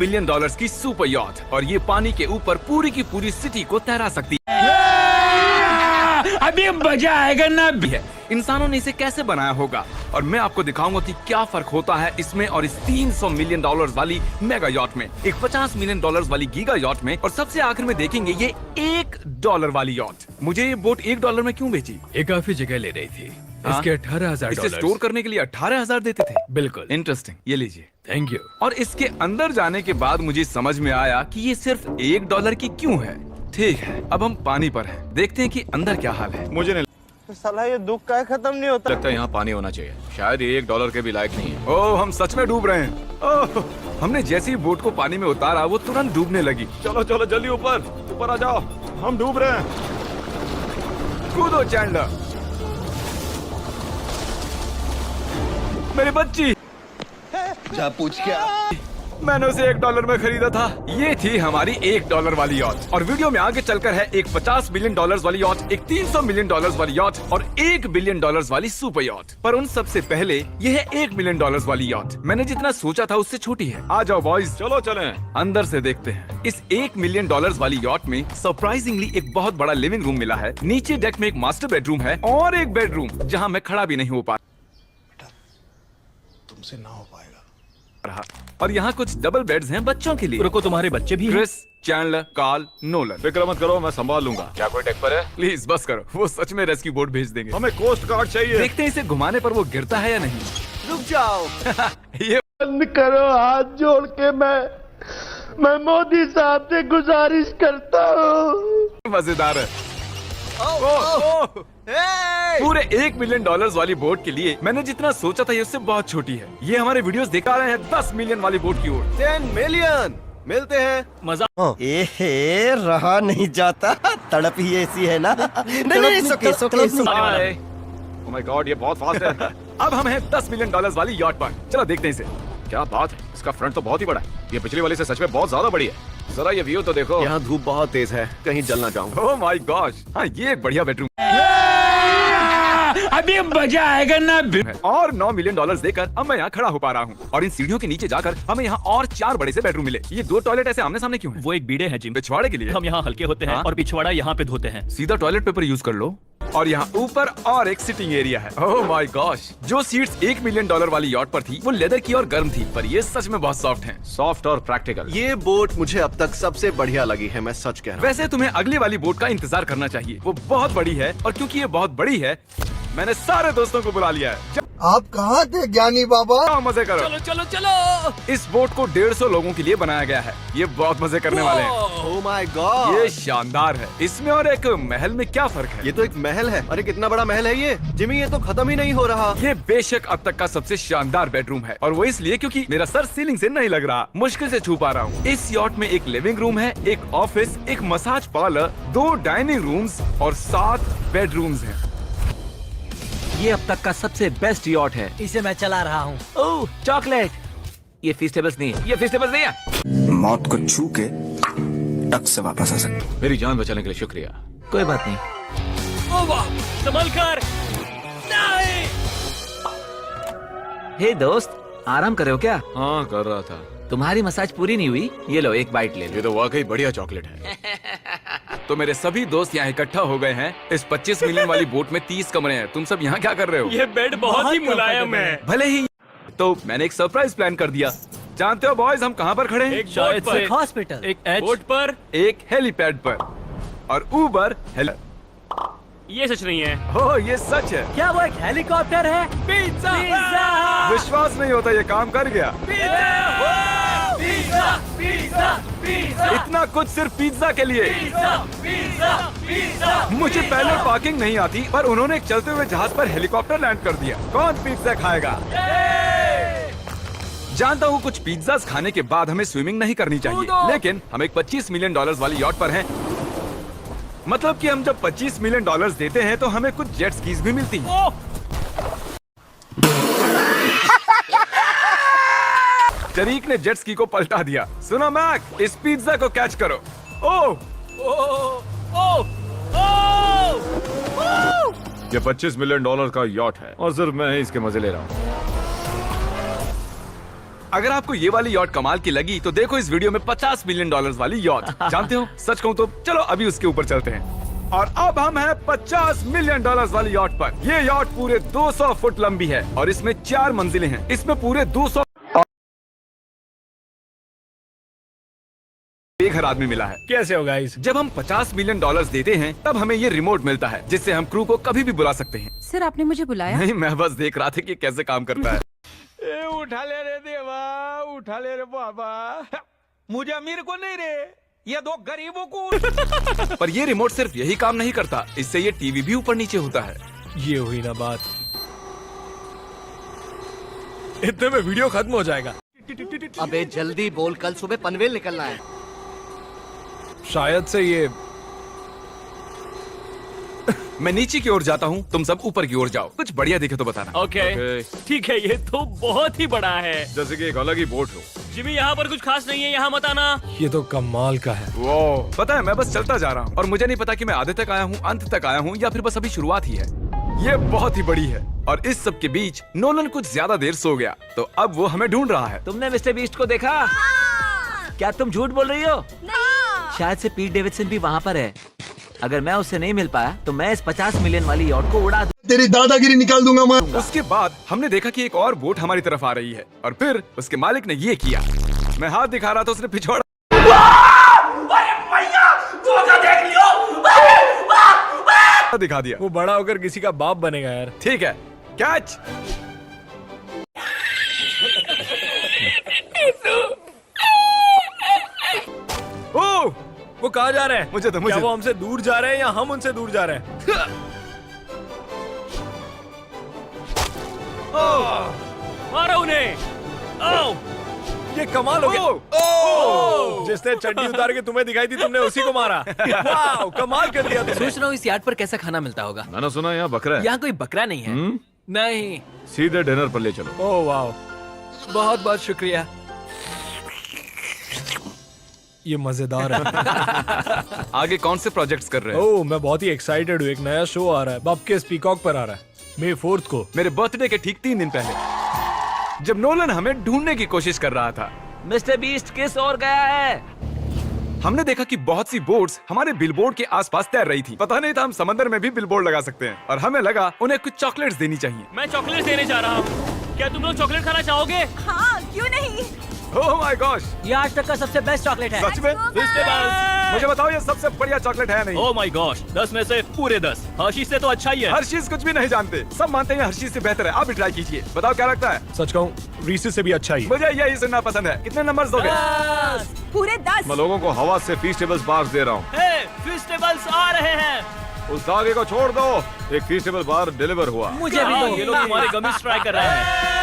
Billion dollars की super yacht और ये पानी के ऊपर पूरी की पूरी सिटी को तैरा सकती है। अभी मजा आएगा ना भी है। इंसानों ने इसे कैसे बनाया होगा और मैं आपको दिखाऊंगा कि क्या फर्क होता है इसमें और इस 300 मिलियन डॉलर्स वाली मेगा यॉट में, एक 50 मिलियन डॉलर्स वाली गीगा यॉट में, और सबसे आखिर में देखेंगे ये $1 वाली यॉट। मुझे ये बोट $1 में क्यों बेची? ये काफी जगह ले रही थी। इसके 18,000 इसे स्टोर करने के लिए 18,000 देते थे। बिल्कुल इंटरेस्टिंग, ये लीजिए। Thank you. और इसके अंदर जाने के बाद मुझे समझ में आया कि ये सिर्फ $1 की क्यों है। ठीक है, अब हम पानी पर हैं। देखते हैं कि अंदर क्या हाल है। मुझे नहीं साला ये दुख का खत्म नहीं होता। लगता है यहाँ पानी होना चाहिए। शायद ये $1 के भी लायक नहीं है। ओह, हम सच में डूब रहे हैं। ओह, हमने जैसे ही बोट को पानी में उतारा वो तुरंत डूबने लगी। चलो चलो जल्दी ऊपर ऊपर आ जाओ, हम डूब रहे हैं। कूदो चैंडलर। मेरी बच्ची, जा पूछ क्या? मैंने उसे $1 में खरीदा था। ये थी हमारी $1 वाली यॉट। और वीडियो में आगे चलकर है एक 50 मिलियन डॉलर्स वाली यॉट, एक 300 मिलियन डॉलर्स वाली यॉट और $1 बिलियन वाली सुपर यॉट। पर उन सबसे पहले ये है $1 मिलियन वाली यॉट। मैंने जितना सोचा था उससे छोटी है। आ जाओ बॉयज, चलो चलें। अंदर से देखते हैं। इस $1 मिलियन वाली यॉट में सरप्राइजिंगली एक बहुत बड़ा लिविंग रूम मिला है। नीचे डेक में एक मास्टर बेडरूम है और एक बेडरूम जहाँ मैं खड़ा भी नहीं हो पा तुमसे ना हो पाएगा। रहा। और यहाँ कुछ डबल बेड्स हैं बच्चों के लिए। रुको, तुम्हारे बच्चे भी हैं? Chris, Chandler, Carl, Nolan. फिक्र मत करो, मैं संभाल लूंगा। क्या कोई टेक पर है? प्लीज बस करो, वो सच में रेस्क्यू बोट भेज देंगे। हमें कोस्ट गार्ड चाहिए। देखते हैं इसे घुमाने पर वो गिरता है या नहीं। रुक जाओ। ये बंद करो, हाथ जोड़ के मैं मोदी साहब से गुजारिश करता हूँ। मजेदार है। पूरे $1 मिलियन वाली बोट के लिए मैंने जितना सोचा था ये उससे बहुत छोटी है। ये हमारे वीडियोस दिखा रहे हैं 10 मिलियन वाली बोट की ओर। 10 मिलियन मिलते हैं। मजा एहे, रहा नहीं जाता। तड़प ही ऐसी है ना। नहीं, सोके ओह माय गॉड, ये बहुत फास्ट है। अब हम हैं $10 मिलियन वाली यॉट पर। चलो देखते हैं इसे। क्या बात है, इसका फ्रंट तो बहुत ही बड़ा है। ये पिछली वाली से सच में बहुत ज्यादा बड़ी है। जरा ये व्यू तो देखो। यहाँ धूप बहुत तेज है, कहीं जल ना जाऊँ। ओह माय गॉश, हाँ ये एक बढ़िया बेडरूम। अभी मजा आएगा ना। और $9 मिलियन देकर अब मैं यहाँ खड़ा हो पा रहा हूँ। और इन सीढ़ियों के नीचे जाकर हमें यहाँ और 4 बड़े से बेडरूम मिले। ये 2 टॉयलेट ऐसे आमने सामने क्यों हैं? वो एक बीड़े हैं जिम। पिछवाड़े के लिए हम यहाँ हल्के होते हैं और पिछवाड़ा यहाँ पे धोते हैं। सीधा टॉयलेट पेपर यूज कर लो। और यहाँ ऊपर और एक सिटिंग एरिया है। ओह माय गॉश, जो सीट्स $1 मिलियन वाली यॉट पर थी वो लेदर की और गर्म थी, पर ये सच में बहुत सॉफ्ट हैं। सॉफ्ट और प्रैक्टिकल। ये बोट मुझे अब तक सबसे बढ़िया लगी है, मैं सच कह रहा हूँ। वैसे तुम्हें अगली वाली बोट का इंतजार करना चाहिए, वो बहुत बड़ी है। और क्योंकि ये बहुत बड़ी है मैंने सारे दोस्तों को बुला लिया है। आप कहाँ थे ज्ञानी बाबा? मजे करो। चलो चलो चलो। इस बोट को 150 लोगों के लिए बनाया गया है। ये बहुत मजे करने वाले हैं। ओह माय गॉड, ये शानदार है। इसमें और एक महल में क्या फर्क है? ये तो एक महल है। अरे कितना बड़ा महल है ये जिमी, ये तो खत्म ही नहीं हो रहा। ये बेशक अब तक का सबसे शानदार बेडरूम है और वो इसलिए क्योंकि मेरा सर सीलिंग से नहीं लग रहा, मुश्किल से छू पा रहा हूँ। इस यॉट में एक लिविंग रूम है, एक ऑफिस, एक मसाज पार्लर, 2 डाइनिंग रूम्स और 7 बेडरूम्स हैं। ये अब तक का सबसे बेस्ट यॉट है। इसे मैं चला रहा हूँ। ओह चॉकलेट। ये फीस्टेबल्स नहीं है, ये फीस्टेबल्स नहीं है। मौत को छू के टक से वापस आ सकते। मेरी जान बचाने के लिए शुक्रिया। कोई बात नहीं। ओ वाह, संभल कर। नहीं। हे दोस्त, आराम कर रहे हो क्या? हाँ कर रहा था। तुम्हारी मसाज पूरी नहीं हुई, ये लो एक बाइट ले लो। ये तो वाकई बढ़िया चॉकलेट है। तो मेरे सभी दोस्त यहाँ इकट्ठा हो गए हैं। इस 25 मिलियन वाली बोट में 30 कमरे हैं। तुम सब यहाँ क्या कर रहे हो? ये बेड बहुत ही मुलायम है। भले ही तो मैंने एक सरप्राइज प्लान कर दिया। जानते हो बॉयज हम कहाँ पर खड़े हैं? एक शायद से हॉस्पिटल, एक बोट पर, एक हेलीपैड पर और ऊबर हेली। ये सच नहीं है। ओह ये सच है। क्या वो एक हेलीकॉप्टर है? पिज्जा। विश्वास नहीं होता ये काम कर गया। पिज्जा पिज्जा पिज्जा इतना कुछ सिर्फ पिज्जा के लिए। Pizza pizza. मुझे पहले पार्किंग नहीं आती पर उन्होंने एक चलते हुए जहाज पर हेलीकॉप्टर लैंड कर दिया। कौन पिज्जा खाएगा? जानता हूँ कुछ पिज्जास खाने के बाद हमें स्विमिंग नहीं करनी चाहिए, लेकिन हम एक $25 मिलियन वाली यॉट पर हैं। मतलब कि हम जब $25 मिलियन देते हैं तो हमें कुछ जेट स्कीज भी मिलती हैं। तरीक ने जेट स्की को पलटा दिया। सुनो मैक, इस पिज्जा को कैच करो। ओह ये $25 मिलियन का यॉट है और सिर्फ मैं ही इसके मजे ले रहा हूँ। अगर आपको ये वाली यॉट कमाल की लगी तो देखो इस वीडियो में $50 मिलियन वाली यॉट। जानते हो, सच कहूँ तो चलो अभी उसके ऊपर चलते हैं। और अब हम हैं $50 मिलियन वाली यॉट पर। ये यॉट पूरे 200 फुट लंबी है और इसमें 4 मंजिलें हैं। इसमें पूरे 200 बेघर आदमी मिला है। कैसे हो गाइस? जब हम $50 मिलियन देते हैं तब हमें ये रिमोट मिलता है जिससे हम क्रू को कभी भी बुला सकते हैं। सर आपने मुझे बुलाया? नहीं, मैं बस देख रहा था कि कैसे काम करता है। उठा ले रे देवा, उठा ले रे बाबा, मुझे अमीर को नहीं रे, ये 2 गरीबों को। पर ये रिमोट सिर्फ यही काम नहीं करता, इससे ये टीवी भी ऊपर नीचे होता है। ये हुई ना बात, इतने में वीडियो खत्म हो जाएगा। अबे जल्दी बोल, कल सुबह पनवेल निकलना है। शायद से ये मैं नीचे की ओर जाता हूँ, तुम सब ऊपर की ओर जाओ। कुछ बढ़िया दिखे तो बताना। ओके, ठीक है। ये तो बहुत ही बड़ा है। जैसे कि एक अलग ही बोट हो। जिमी, यहाँ पर कुछ खास नहीं है, यहाँ मत आना। ये तो कमाल का है। वो पता है, मैं बस चलता जा रहा हूँ और मुझे नहीं पता कि मैं आधे तक आया हूँ, अंत तक आया हूँ या फिर बस अभी शुरुआत ही है। ये बहुत ही बड़ी है और इस सब के बीच नोलन कुछ ज्यादा देर सो गया, तो अब वो हमें ढूंढ रहा है। तुमने मिस्टर बीस्ट को देखा? क्या तुम झूठ बोल रही हो? शायद से पीट डेविडसन भी वहाँ पर है। अगर मैं उससे नहीं मिल पाया तो मैं इस 50 मिलियन वाली यॉट को उड़ा दूं। तेरी दादागिरी निकाल दूंगा मैं। उसके बाद हमने देखा कि एक और बोट हमारी तरफ आ रही है और फिर उसके मालिक ने ये किया। मैं हाथ दिखा रहा था, उसने पिछोड़ा। दिखा दिया। वो बड़ा होकर किसी का बाप बनेगा यार। ठीक है, कैच। ओह, वो कहाँ जा रहे हैं? मुझे क्या वो हमसे दूर जा रहे हैं या हम उनसे दूर जा रहे हैं? मारो उन्हें। ओह, ये कमाल हो गया। जिसने चड्डी उतार के तुम्हें दिखाई थी, तुमने उसी को मारा। वाह, कमाल कर दिया तुमने। सोच रहा हूँ इस यार्ड पर कैसा खाना मिलता होगा। मैंने सुना यहाँ बकरा है। यहाँ कोई बकरा नहीं है। नहीं। सीधे डिनर पर ले चलो। ओह वाह, बहुत बहुत शुक्रिया। ये मजेदार है। आगे कौन से प्रोजेक्ट्स कर रहे हैं? ओह, मैं बहुत ही एक्साइटेड हूँ। एक नया शो आ रहा है, बपकेस पीकॉक पर आ रहा है May 4th को। मेरे बर्थडे के ठीक 3 दिन पहले, जब नोलन हमें ढूंढने की कोशिश कर रहा था। मिस्टर बीस्ट किस ओर गया है? हमने देखा कि बहुत सी बोट्स हमारे बिलबोर्ड के आसपास तैर रही थी। पता नहीं था हम समंदर में भी बिलबोर्ड लगा सकते हैं और हमें लगा उन्हें कुछ चॉकलेट्स देनी चाहिए। मैं चॉकलेट देने जा रहा हूँ। क्या तुम लोग चॉकलेट खाना चाहोगे? हाँ, क्यों नहीं? ओह माय गॉश, ये आज तक का सबसे बेस्ट चॉकलेट है। सच में? मुझे बताओ, ये सबसे बढ़िया चॉकलेट है नहीं? ओह माय गॉश, 10 में से पूरे 10। हर्शीज से तो अच्छा ही है। हर्शीज कुछ भी नहीं जानते, सब मानते हैं हर्शीज से बेहतर है। आप भी ट्राई कीजिए, बताओ क्या लगता है? सच कहूँ, रीसेस से भी अच्छा ही। मुझे यही सुनना पसंद है। कितने नंबर्स दोगे? पूरे 10। मैं लोगों को हवा से फीस्टेबल्स बार्स दे रहा हूँ। हे, फेस्टिवल्स आ रहे हैं। उस धागे को छोड़ दो। एक फीस्टेबल बार डिलीवर हुआ। मुझे भी हाँ, दो। ये लोग तुम्हारे गमिस ट्राई कर रहे हैं।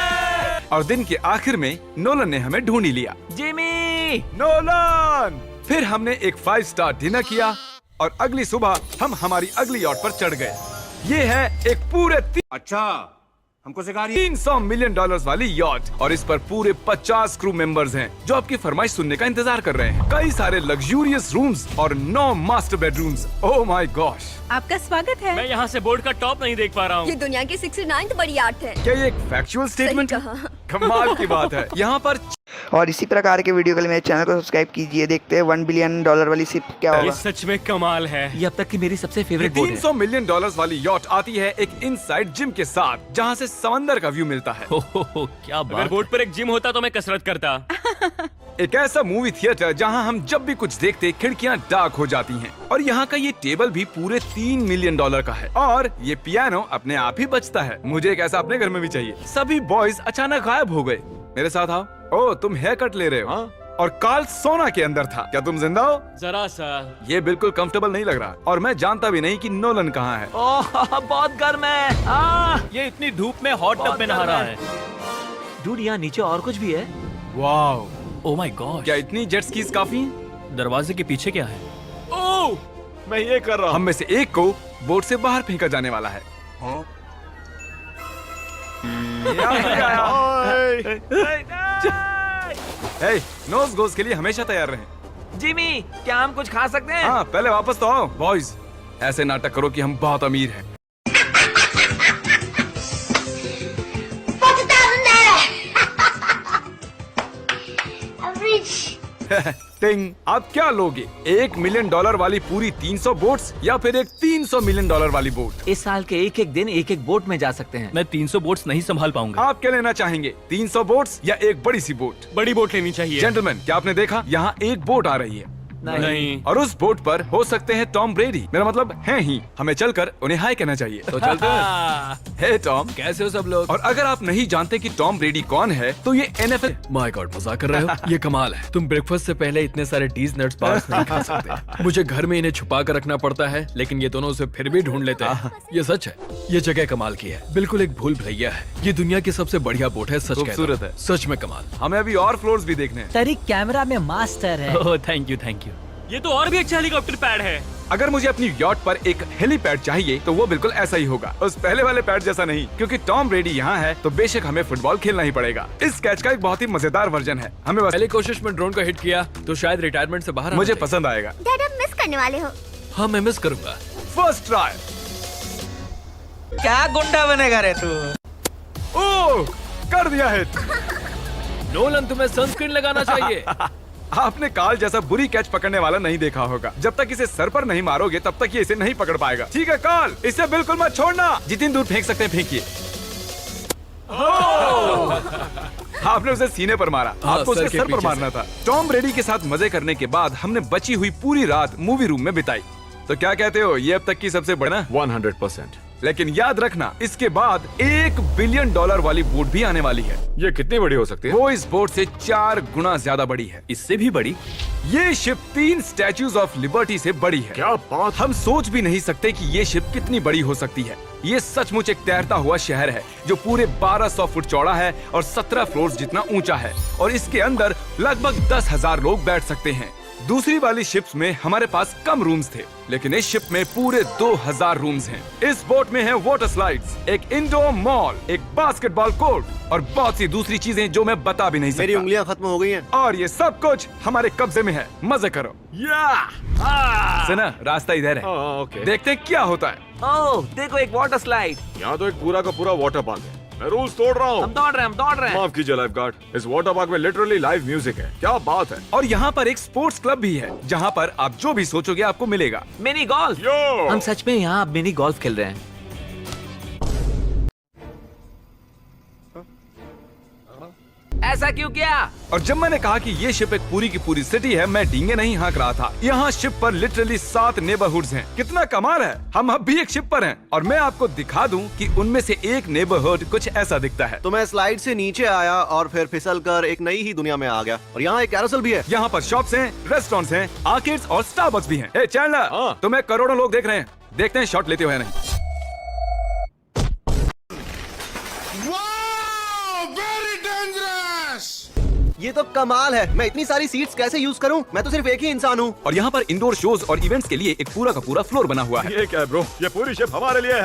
और दिन के आखिर में नोलन ने हमें ढूंढ ही लिया। जिमी! नोलन! फिर हमने एक 5 स्टार डिनर किया और अगली सुबह हम हमारी अगली यॉट पर चढ़ गए। ये है एक पूरे हमको सिखा रही है $300 मिलियन वाली यॉट और इस पर पूरे 50 क्रू मेंबर्स हैं जो आपकी फरमाइश सुनने का इंतजार कर रहे हैं। कई सारे लग्जूरियस रूम्स और 9 master bedrooms. Oh my gosh, आपका स्वागत है। मैं यहाँ से बोर्ड का टॉप नहीं देख पा रहा हूँ। ये दुनिया की 69th बड़ी आर्ट है। क्या ये एक फैक्चुअल स्टेटमेंट है? कमाल की बात है। यहाँ पर और इसी प्रकार के वीडियो के लिए मेरे चैनल को सब्सक्राइब कीजिए। देखते हैं $1 बिलियन वाली शिप क्या ये होगा। सच में कमाल है। ये अब तक की मेरी सबसे फेवरेट बोट है। $300 मिलियन वाली यॉट आती है एक इनसाइड जिम के साथ, जहाँ से समंदर का व्यू मिलता है। क्या अगर बात। बोर्ड पर एक जिम होता तो मैं कसरत करता। एक ऐसा मूवी थिएटर जहां हम जब भी कुछ देखते खिड़कियां डार्क हो जाती हैं। और यहाँ का ये टेबल भी पूरे $3 मिलियन का है और ये पियानो अपने आप ही बजता है। मुझे एक ऐसा अपने घर में भी चाहिए। सभी बॉयज अचानक गायब हो गए। मेरे साथ आओ। ओह, तुम हेयर कट ले रहे हो? और कार्ल सोना के अंदर था। क्या तुम जिंदा हो? जरा सा। ये बिल्कुल कंफर्टेबल नहीं लग रहा और मैं जानता भी नहीं कि नोलन कहाँ है। ओह, बहुत गर्म है। ये इतनी धूप में हॉट टब में नहा रहा है। डूड, यहाँ नीचे और कुछ भी है। वाओ, ओह माय गॉड, क्या इतनी जेट स्कीज काफी हैं? दरवाजे के पीछे क्या है? ओह, मैं ये कर रहा हूँ। हम में से एक को बोट से बाहर फेंका जाने वाला है। नोज गोज के लिए हमेशा तैयार रहें। जिमी, क्या हम कुछ खा सकते हैं? हाँ, पहले वापस तो आओ। बॉयज, ऐसे नाटक करो कि हम बहुत अमीर हैं। टिंग, आप क्या लोगे? $1 मिलियन वाली पूरी 300 बोट्स या फिर एक $300 मिलियन वाली बोट? इस साल के एक एक दिन एक एक बोट में जा सकते हैं। मैं 300 बोट्स नहीं संभाल पाऊंगा। आप क्या लेना चाहेंगे, 300 बोट्स या एक बड़ी सी बोट? बड़ी बोट लेनी चाहिए। जेंटलमैन, क्या आपने देखा यहाँ एक बोट आ रही है नहीं। और उस बोट पर हो सकते हैं टॉम ब्रेडी, मेरा मतलब है ही। हमें चलकर उन्हें हाय कहना चाहिए। तो चलते हैं। हे टॉम, कैसे हो सब लोग? और अगर आप नहीं जानते कि टॉम ब्रेडी कौन है तो ये NFL माय गॉड, मजाक कर रहे हो? ये कमाल है। तुम ब्रेकफास्ट से पहले इतने सारे डीज नट्स बार्स नहीं खा सकते। मुझे घर में इन्हें छुपा कर रखना पड़ता है, लेकिन ये दोनों उसे फिर भी ढूंढ लेते हैं। ये सच है, ये जगह कमाल की है, बिल्कुल एक भूल भुलैया है। ये दुनिया की सबसे बढ़िया बोट है, सच कहता हूं। खूबसूरत है। सच में कमाल। हमें अभी और फ्लोर्स भी देखने हैं। तरीक कैमरा में मास्टर है। Oh thank you. ये तो और भी अच्छा हेलीकॉप्टर पैड है। अगर मुझे अपनी यॉट पर एक हेलीपैड चाहिए तो वो बिल्कुल ऐसा ही होगा, उस पहले वाले पैड जैसा नहीं। क्योंकि टॉम ब्रेडी यहाँ है तो बेशक हमें फुटबॉल खेलना ही पड़ेगा। इस कैच का एक बहुत ही मजेदार वर्जन है। हमें बस पहली कोशिश में ड्रोन को हिट किया तो शायद रिटायरमेंट से बाहर मुझे पसंद आएगा। डैड आप मिस करने वाले हो। हाँ, मैं मिस करूंगा। First try. क्या गुंडा बनेगा रे तू? ओह, कर दिया हिट। नोलन, तुम्हें सनस्क्रीन लगाना चाहिए। आपने काल जैसा बुरी कैच पकड़ने वाला नहीं देखा होगा। जब तक इसे सर पर नहीं मारोगे तब तक ये इसे नहीं पकड़ पाएगा। ठीक है काल, इसे बिल्कुल मत छोड़ना। जितनी दूर फेंक सकते हैं फेंकिए। आपने उसे सीने पर मारा, आपको सर उसके के सर पर पीछे मारना था। टॉम ब्रेडी के साथ मजे करने के बाद हमने बची हुई पूरी रात मूवी रूम में बिताई। तो क्या कहते हो, ये अब तक की सबसे बड़ा? 100%। लेकिन याद रखना, इसके बाद $1 बिलियन वाली बोट भी आने वाली है। ये कितनी बड़ी हो सकती है? वो इस बोट से 4 गुना ज्यादा बड़ी है। इससे भी बड़ी? ये शिप 3 स्टैच्यूज ऑफ लिबर्टी से बड़ी है। क्या बात! हम सोच भी नहीं सकते कि ये शिप कितनी बड़ी हो सकती है। ये सचमुच एक तैरता हुआ शहर है जो पूरे 1200 फुट चौड़ा है और 17 फ्लोर्स जितना ऊंचा है, और इसके अंदर लगभग 10,000 लोग बैठ सकते हैं। दूसरी वाली शिप्स में हमारे पास कम रूम्स थे, लेकिन इस शिप में पूरे 2000 रूम्स हैं। इस बोट में है वाटर स्लाइड्स, एक इंडोर मॉल, एक बास्केटबॉल कोर्ट और बहुत सी दूसरी चीजें जो मैं बता भी नहीं सकता। मेरी उंगलियां खत्म हो गई हैं। और ये सब कुछ हमारे कब्जे में है। मजे करो। सुना, रास्ता इधर है। ओके। देखते हैं क्या होता है। ओह देखो, एक वाटर स्लाइड। यहाँ तो एक पूरा का पूरा वाटर पार्क है। मैं रूल्स तोड़ रहा हूँ। हम दौड़ रहे हैं। माफ कीजिए लाइफ गार्ड, इस वाटर पार्क में लिटरली लाइव म्यूजिक है। क्या बात है! और यहाँ पर एक स्पोर्ट्स क्लब भी है जहाँ पर आप जो भी सोचोगे आपको मिलेगा। Mini golf. यो! हम सच में यहाँ मिनी गोल्फ खेल रहे हैं। ऐसा क्यों किया? और जब मैंने कहा कि ये शिप एक पूरी की पूरी सिटी है, मैं डींगे नहीं हाँक रहा था। यहाँ शिप पर लिटरली 7 नेबरहुड्स हैं। कितना कमाल है। हम अब भी एक शिप पर हैं और मैं आपको दिखा दूं कि उनमें से एक नेबरहुड कुछ ऐसा दिखता है। तो मैं स्लाइड से नीचे आया और फिर फिसल कर एक नई ही दुनिया में आ गया। और यहाँ एक कैरोसेल भी है। यहाँ पर शॉप्स हैं, रेस्टोरेंट्स हैं, आर्केड्स और स्टारबक्स भी हैं। ए चैंडलर, हाँ। तुम्हें करोड़ों लोग देख रहे हैं। देखते हैं शॉट लेते हुए या नहीं। ये तो कमाल है। मैं इतनी सारी सीट्स कैसे यूज करूं? मैं तो सिर्फ एक ही इंसान हूं। और यहाँ पर इंडोर शोज और इवेंट्स के लिए एक पूरा का पूरा फ्लोर बना हुआ है। ये क्या है ब्रो? ये पूरी शिप हमारे लिए है।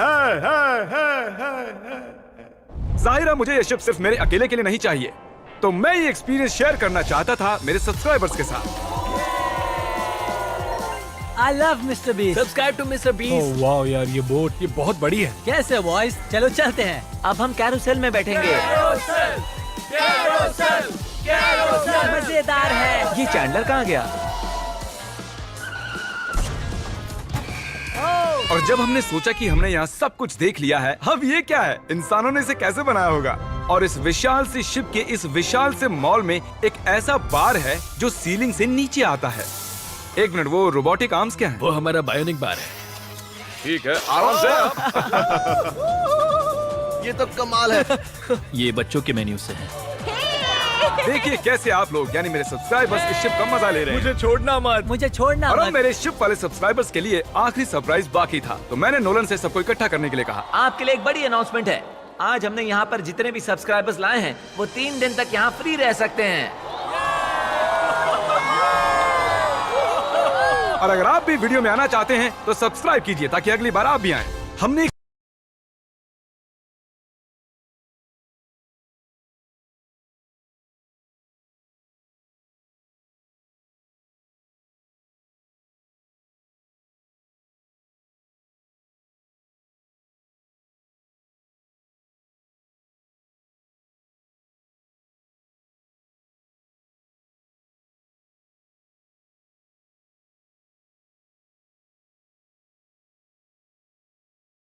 जाहिर है मुझे ये शिप सिर्फ मेरे अकेले के लिए नहीं चाहिए, तो मैं ये एक्सपीरियंस शेयर करना चाहता था मेरे सब्सक्राइबर्स के साथ। I love Mister Beast. Subscribe to Mister Beast. वाह यार, ये बोट ये बहुत बड़ी है। कैसे बॉयज, चलो चलते हैं। अब हम कैरोसेल में बैठेंगे। मजेदार है। ये चैंडलर कहाँ गया? और जब हमने सोचा कि हमने यहाँ सब कुछ देख लिया है, अब ये क्या है, इंसानों ने इसे कैसे बनाया होगा। और इस विशाल सी शिप के इस विशाल से मॉल में एक ऐसा बार है जो सीलिंग से नीचे आता है। एक मिनट, वो रोबोटिक आर्म्स क्या है? वो हमारा बायोनिक बार है। ठीक है, आराम से। ये तो कमाल है। ये बच्चों के मेन्यू से है। देखिए कैसे आप लोग यानी मेरे सब्सक्राइबर्स इस शिप का मजा ले रहे हैं। मुझे छोड़ना मत। मुझे छोड़ना और अब मत। मेरे शिप वाले सब्सक्राइबर्स के लिए आखिरी सरप्राइज बाकी था, तो मैंने नोलन से सबको इकट्ठा करने के लिए कहा। आपके लिए एक बड़ी अनाउंसमेंट है। आज हमने यहाँ पर जितने भी सब्सक्राइबर्स लाए हैं वो 3 दिन तक यहाँ फ्री रह सकते हैं। और अगर आप भी वीडियो में आना चाहते हैं तो सब्सक्राइब कीजिए ताकि अगली बार आप भी आएं। हमने